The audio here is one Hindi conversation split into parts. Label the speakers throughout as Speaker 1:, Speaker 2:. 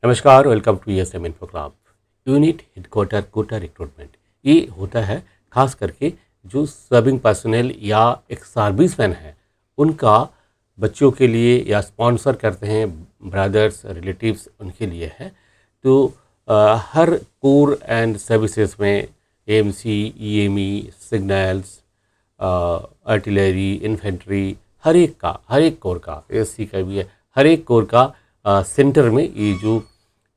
Speaker 1: नमस्कार, welcome to ESM info club. Unit headquarter quota recruitment ये होता है खास करके जो सर्विंग पर्सनल या एक सर्विसमैन है उनका बच्चों के लिए या स्पॉन्सर करते हैं ब्रदर्स रिलेटिव्स उनके लिए है। तो हर कोर एंड सर्विसेज में AMC, EME, signals, artillery, infantry, हर एक कोर का, ASC का भी है, हर एक कोर का सेंटर में ये जो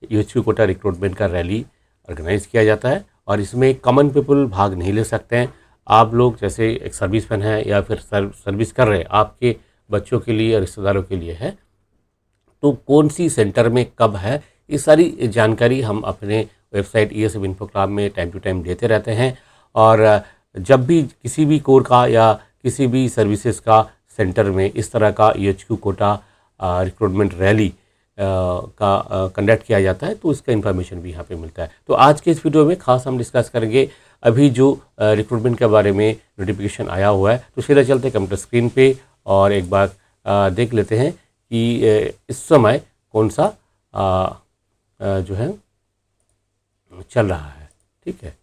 Speaker 1: UHQ कोटा रिक्रूटमेंट का रैली ऑर्गेनाइज किया जाता है और इसमें कॉमन पीपल भाग नहीं ले सकते हैं। आप लोग जैसे एक सर्विसमैन हैं या फिर सर्विस कर रहे हैं, आपके बच्चों के लिए और रिश्तेदारों के लिए है, तो कौन सी सेंटर में कब है, ये सारी जानकारी हम अपने वेबसाइट ESM इन्फो क्लब में टाइम टू टाइम देते रहते हैं। और जब भी किसी भी कोर का या किसी भी सर्विसेज का सेंटर में इस तरह का UHQ कोटा रिक्रूटमेंट रैली का कंडक्ट किया जाता है तो इसका इन्फॉर्मेशन भी यहाँ पे मिलता है। तो आज के इस वीडियो में खास हम डिस्कस करेंगे अभी जो रिक्रूटमेंट के बारे में नोटिफिकेशन आया हुआ है। तो सीधा चलते हैं कंप्यूटर स्क्रीन पे और एक बार देख लेते हैं कि इस समय कौन सा जो है चल रहा है। ठीक है,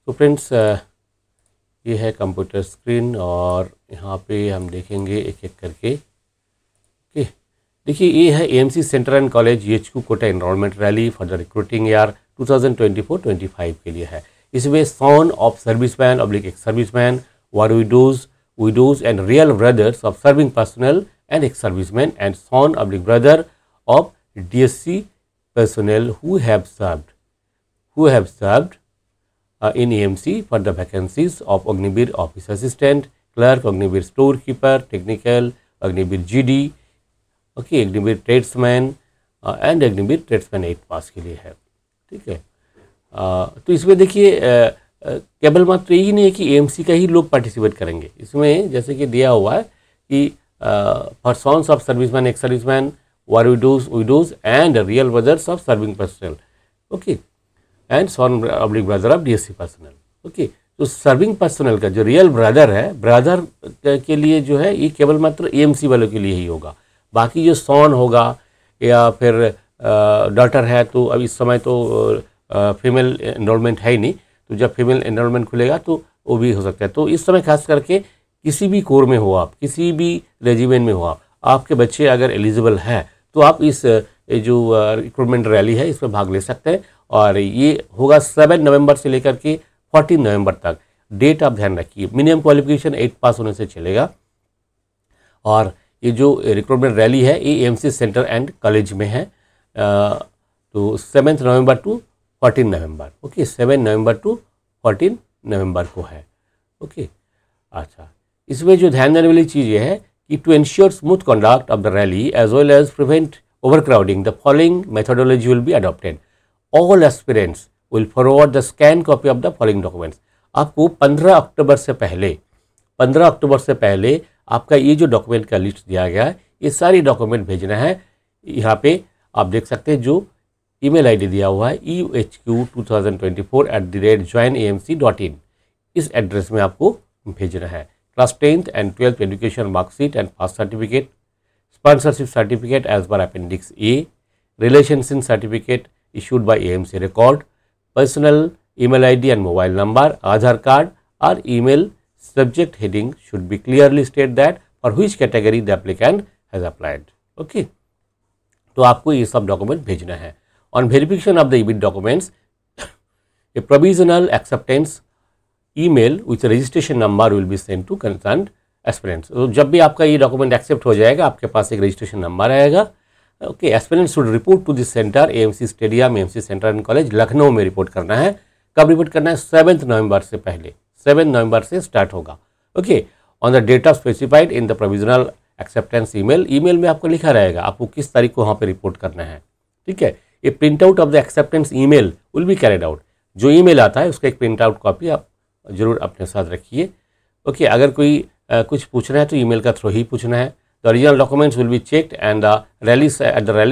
Speaker 1: तो फ्रेंड्स ये है कंप्यूटर स्क्रीन और यहाँ पे हम देखेंगे एक एक करके। ओके, देखिए ये है AMC centre and college UHQ quota enrollment rally for the recruiting year 2024-25 के लिए है। इसमें son of serviceman oblique ex serviceman, war widows and real brothers of serving personnel and ex serviceman and son oblique brother of DSC personnel who have served in AMC for the vacancies of Agnivir office assistant, clerk, Agnivir storekeeper, technical, Agnivir GD, okay, Agniveer tradesman and Agniveer tradesman 8 पास के लिए है। ठीक है, तो इसमें देखिए केवल मात्र यही नहीं है कि AMC का ही लोग पार्टिसिपेट करेंगे। इसमें जैसे कि दिया हुआ है कि for sons of serviceman, ex serviceman, war widows and real brothers of serving personnel, okay, and son oblique brother of DSC personnel. Okay, तो सर्विंग पर्सनल का जो रियल ब्रदर है, ब्रदर के लिए जो है ये केवल मात्र AMC वालों के लिए ही होगा। बाकी जो सॉन होगा या फिर डॉटर है, तो अब इस समय तो फीमेल एनरोलमेंट है ही नहीं, तो जब फीमेल एनरोलमेंट खुलेगा तो वो भी हो सकता है। तो इस समय खास करके किसी भी कोर में हो आप, किसी भी रेजिमेंट में हो आप, आपके बच्चे अगर एलिजिबल है तो आप इस जो रिक्रूटमेंट रैली है इसमें भाग ले सकते हैं। और ये होगा 7 नवंबर से लेकर के 14 नवंबर तक। डेट आप ध्यान रखिए, मिनिमम क्वालिफिकेशन 8 पास होने से चलेगा। और ये जो रिक्रूटमेंट रैली है ये AMC सेंटर एंड कॉलेज में है, तो 7 November to 14 November. Okay, 7 November to 14 November को है। ओके, अच्छा, इसमें जो ध्यान देने वाली चीज़ ये है कि to ensure smooth conduct of the rally as well as prevent overcrowding the following methodology will be adopted. All aspirants will forward the scan copy of the following documents. आपको 15 अक्टूबर से पहले आपका ये जो डॉक्यूमेंट का लिस्ट दिया गया है ये सारी डॉक्यूमेंट भेजना है। यहाँ पे आप देख सकते हैं जो ईमेल आईडी दिया हुआ है euhq2024@joinamc.in, इस एड्रेस में आपको भेजना है। Class 10th and 12th education marksheet and pass certificate, sponsorship certificate as per appendix A, relationship certificate issued by AMC record, personal email ID and mobile number, Aadhaar card और email subject heading should be clearly state that for which category the applicant has applied. Okay, तो आपको ये सब डॉक्यूमेंट भेजना है। On verification of the EBIT documents, a provisional acceptance email with registration number will be sent to concerned aspirants. तो जब भी आपका ये डॉक्यूमेंट एक्सेप्ट हो जाएगा आपके पास एक रजिस्ट्रेशन नंबर आएगा। Okay, aspirants should report to this centre AMC stadium, AMC centre and college Lucknow में रिपोर्ट करना है। कब रिपोर्ट करना है? 7 नवंबर से पहले, 7 नवंबर से स्टार्ट होगा। Okay, on the date of specified in the provisional acceptance email में आपको लिखा रहेगा आपको किस तारीख को वहाँ पे रिपोर्ट करना है। ठीक है, ये print out of the acceptance email will be carried out. जो ईमेल आता है उसका एक प्रिंट आउट कॉपी आप जरूर अपने साथ रखिए। ओके, अगर कोई कुछ पूछना है तो ईमेल का थ्रू ही पूछना है। The original documents will be checked and the rally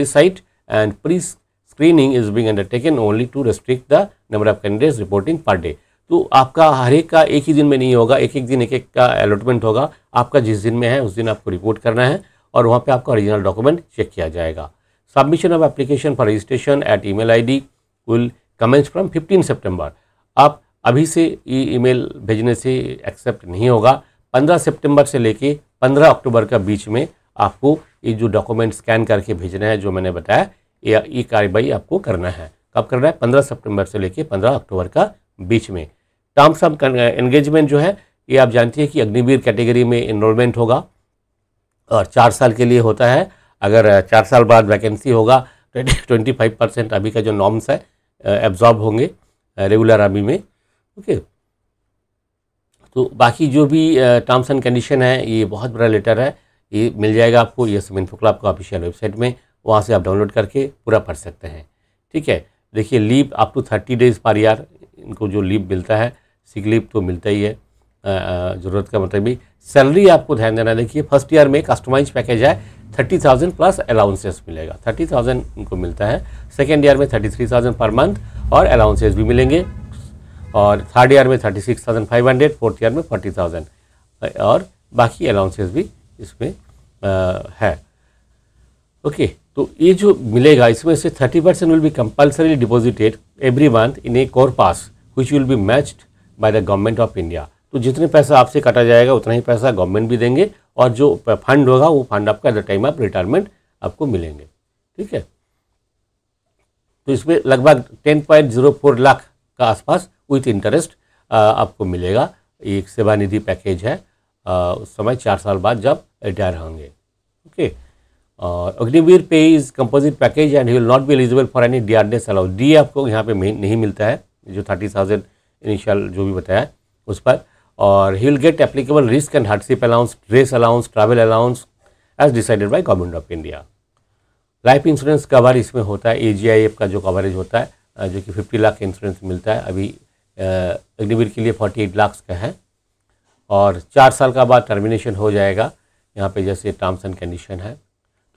Speaker 1: site and pre screening is being undertaken only to restrict the number of candidates reporting per day. तो आपका हर एक का एक ही दिन में नहीं होगा, एक एक दिन एक एक का अलॉटमेंट होगा। आपका जिस दिन में है उस दिन आपको रिपोर्ट करना है और वहाँ पे आपका ओरिजिनल डॉक्यूमेंट चेक किया जाएगा। Submission of application for registration at email ID will commence from 15 सितंबर। आप अभी से ईमेल भेजने से एक्सेप्ट नहीं होगा। 15 सितंबर से लेके 15 अक्टूबर का बीच में आपको ये जो डॉक्यूमेंट स्कैन करके भेजना है, जो मैंने बताया, ये कार्रवाई आपको करना है। कब करना है? 15 सितंबर से लेके 15 अक्टूबर का बीच में। टर्म्स ऑफ एंगेजमेंट जो है, ये आप जानती है कि अग्निवीर कैटेगरी में इनरोलमेंट होगा और 4 साल के लिए होता है। अगर 4 साल बाद वैकेंसी होगा तो 25% अभी का जो नॉर्म्स है एब्जॉर्ब होंगे रेगुलर आर्मी में। ओके, तो बाकी जो भी टर्म्स एंड कंडीशन है, ये बहुत बड़ा लेटर है, ये मिल जाएगा आपको ESM इन्फो क्लब का ऑफिशियल वेबसाइट में। वहाँ से आप डाउनलोड करके पूरा पढ़ सकते हैं। ठीक है, देखिए leave up to 30 days per year इनको जो लीव मिलता है, सिक लीव तो मिलता ही है ज़रूरत का मतलब भी। सैलरी आपको ध्यान देना, देखिए फर्स्ट ईयर में कस्टमाइज पैकेज है 30,000 प्लस अलाउंसेस मिलेगा, 30,000 इनको मिलता है। सेकेंड ईयर में 33,000 पर मंथ और अलाउंसेस भी मिलेंगे, और थर्ड ईयर में 36,500, फोर्थ ईयर में 40,000 और बाकी अलाउंसेस भी इसमें है। ओके, तो ये जो मिलेगा इसमें से 30% will be compulsory deposited every month in A core pass which will be matched by the government of India. तो जितने पैसा आपसे काटा जाएगा उतना ही पैसा गवर्नमेंट भी देंगे, और जो फंड होगा वो फंड आपका at the time of retirement आपको मिलेंगे। ठीक है, तो इसमें लगभग 10.04 लाख का आसपास विथ इंटरेस्ट आपको मिलेगा। एक सेवानिधि पैकेज है उस समय 4 साल बाद जब रिटायर होंगे। ओके, और अग्निवीर पे is composite package and he will not be eligible for any DRDS allow. D आपको यहाँ पे नहीं मिलता है, जो 30,000 इनिशियल जो भी बताया उस पर। और he will get applicable risk and hardship allowance, dress allowance, travel allowance as decided by government of India. Life insurance cover इसमें होता है, AGIF का जो कवरेज होता है जो कि 50 लाख का इंश्योरेंस मिलता है, अभी अग्निवीर के लिए 48 लाख का है, और 4 साल का बाद टर्मिनेशन हो जाएगा यहाँ पे, जैसे टर्म्स एंड कंडीशन है।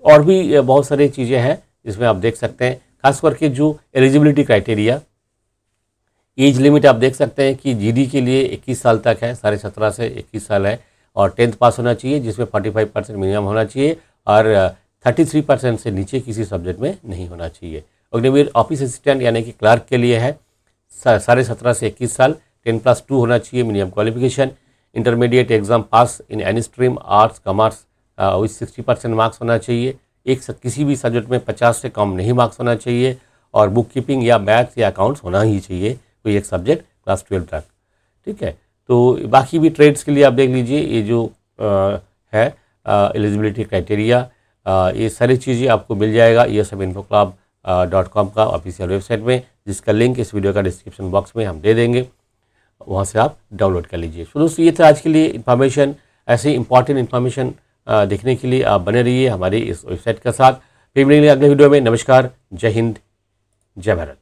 Speaker 1: और भी बहुत सारी चीज़ें हैं जिसमें आप देख सकते हैं, खास करके जो एलिजिबिलिटी क्राइटेरिया, एज लिमिट आप देख सकते हैं कि GD के लिए 21 साल तक है, 17.5 से 21 साल है, और 10th पास होना चाहिए जिसमें 45% मिनिमम होना चाहिए, और 33% से नीचे किसी सब्जेक्ट में नहीं होना चाहिए। अग्निवीर ऑफिस असिस्टेंट यानी कि क्लर्क के लिए है 17.5 से 21 साल, 10+2 होना चाहिए minimum qualification, intermediate exam pass in any stream arts commerce with 60% marks होना चाहिए, किसी भी सब्जेक्ट में 50 से कम नहीं मार्क्स होना चाहिए, और बुक कीपिंग या मैथ्स या अकाउंट्स होना ही चाहिए कोई एक सब्जेक्ट क्लास 12 तक। ठीक है, तो बाकी भी ट्रेड्स के लिए आप देख लीजिए, ये जो है एलिजिबिलिटी क्राइटेरिया, ये सारी चीज़ें आपको मिल जाएगा ESMinfoclub.com का ऑफिशियल वेबसाइट में, जिसका लिंक इस वीडियो का डिस्क्रिप्शन बॉक्स में हम दे देंगे, वहाँ से आप डाउनलोड कर लीजिए। तो दोस्तों ये था आज के लिए इन्फॉर्मेशन। ऐसे इंपॉर्टेंट इन्फॉर्मेशन देखने के लिए आप बने रहिए हमारी इस वेबसाइट के साथ। फिर मिलेंगे अगले वीडियो में। नमस्कार, जय हिंद, जय भारत।